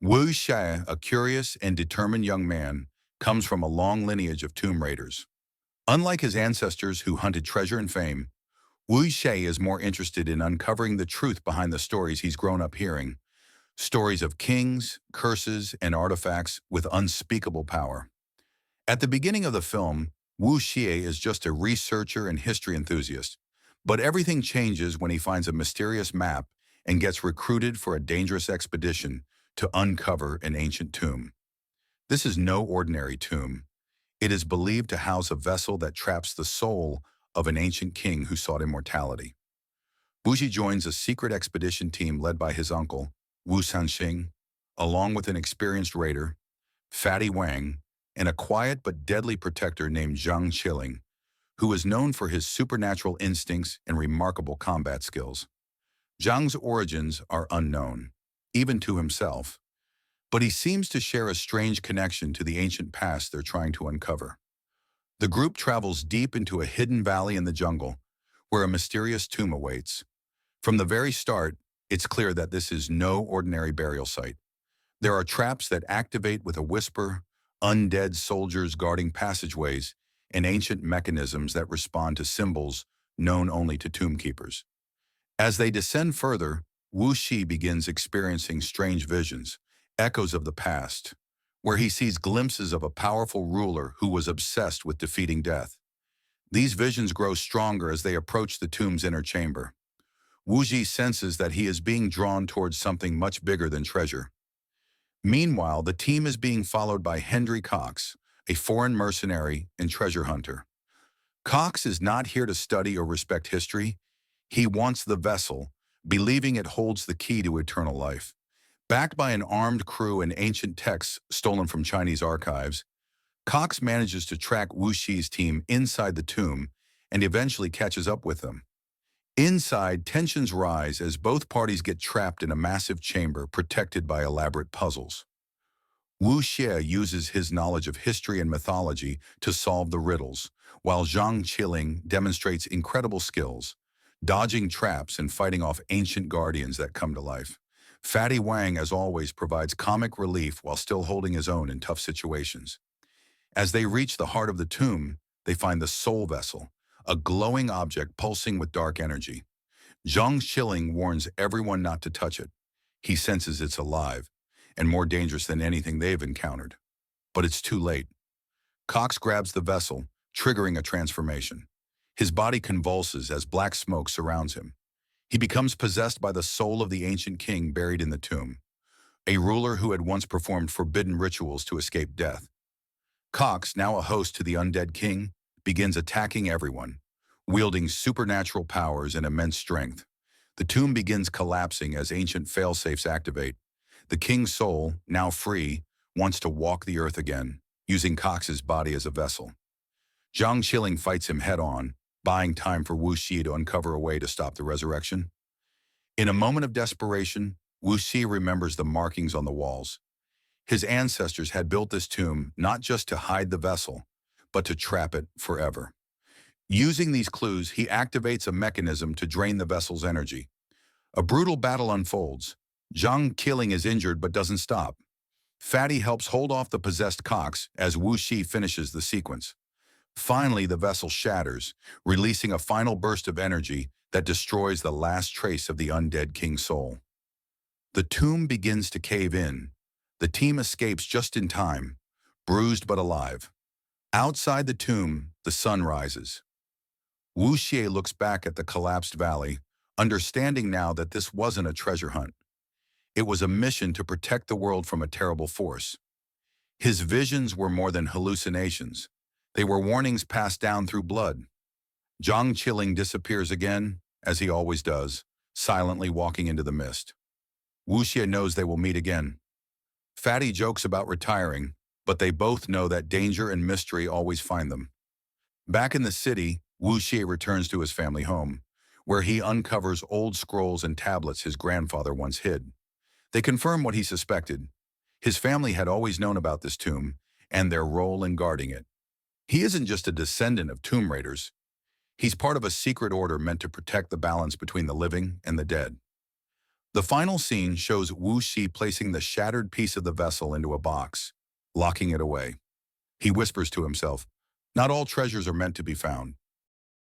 Wu Xia, a curious and determined young man, comes from a long lineage of tomb raiders. Unlike his ancestors who hunted treasure and fame, Wu Xia is more interested in uncovering the truth behind the stories he's grown up hearing, stories of kings, curses, and artifacts with unspeakable power. At the beginning of the film, Wu Xie is just a researcher and history enthusiast, but everything changes when he finds a mysterious map and gets recruited for a dangerous expedition to uncover an ancient tomb. This is no ordinary tomb. It is believed to house a vessel that traps the soul of an ancient king who sought immortality. Wuxi joins a secret expedition team led by his uncle, Wu Sanxing, along with an experienced raider, Fatty Wang, and a quiet but deadly protector named Zhang Qiling, who is known for his supernatural instincts and remarkable combat skills. Zhang's origins are unknown, even to himself, but he seems to share a strange connection to the ancient past they're trying to uncover. The group travels deep into a hidden valley in the jungle, where a mysterious tomb awaits. From the very start, it's clear that this is no ordinary burial site. There are traps that activate with a whisper, undead soldiers guarding passageways, and ancient mechanisms that respond to symbols known only to tomb keepers. As they descend further, Wu Xi begins experiencing strange visions, echoes of the past, where he sees glimpses of a powerful ruler who was obsessed with defeating death. These visions grow stronger as they approach the tomb's inner chamber. Wu Xi senses that he is being drawn towards something much bigger than treasure. Meanwhile, the team is being followed by Henry Cox, a foreign mercenary and treasure hunter. Cox is not here to study or respect history. He wants the vessel, believing it holds the key to eternal life. Backed by an armed crew and ancient texts stolen from Chinese archives, Cox manages to track Wu Xi's team inside the tomb and eventually catches up with them. Inside, tensions rise as both parties get trapped in a massive chamber protected by elaborate puzzles. Wu Xie uses his knowledge of history and mythology to solve the riddles, while Zhang Qiling demonstrates incredible skills, dodging traps and fighting off ancient guardians that come to life. Fatty Wang, as always, provides comic relief while still holding his own in tough situations. As they reach the heart of the tomb, they find the soul vessel, a glowing object pulsing with dark energy. Zhang Qiling warns everyone not to touch it. He senses it's alive, and more dangerous than anything they've encountered. But it's too late. Cox grabs the vessel, triggering a transformation. His body convulses as black smoke surrounds him. He becomes possessed by the soul of the ancient king buried in the tomb, a ruler who had once performed forbidden rituals to escape death. Cox, now a host to the undead king, begins attacking everyone, wielding supernatural powers and immense strength. The tomb begins collapsing as ancient failsafes activate. The king's soul, now free, wants to walk the earth again, using Cox's body as a vessel. Zhang Qiling fights him head-on, buying time for Wu Xi to uncover a way to stop the resurrection. In a moment of desperation, Wu Xi remembers the markings on the walls. His ancestors had built this tomb not just to hide the vessel, but to trap it forever. Using these clues, he activates a mechanism to drain the vessel's energy. A brutal battle unfolds. Zhang Qiling is injured but doesn't stop. Fatty helps hold off the possessed Cox as Wu Xi finishes the sequence. Finally, the vessel shatters, releasing a final burst of energy that destroys the last trace of the undead king's soul. The tomb begins to cave in. The team escapes just in time, bruised but alive. Outside the tomb, the sun rises. Wu Xie looks back at the collapsed valley, understanding now that this wasn't a treasure hunt. It was a mission to protect the world from a terrible force. His visions were more than hallucinations. They were warnings passed down through blood. Zhang Qiling disappears again, as he always does, silently walking into the mist. Wu Xie knows they will meet again. Fatty jokes about retiring, but they both know that danger and mystery always find them. Back in the city, Wu Xie returns to his family home, where he uncovers old scrolls and tablets his grandfather once hid. They confirm what he suspected. His family had always known about this tomb and their role in guarding it. He isn't just a descendant of tomb raiders. He's part of a secret order meant to protect the balance between the living and the dead. The final scene shows Wu Shi placing the shattered piece of the vessel into a box, locking it away. He whispers to himself, "Not all treasures are meant to be found.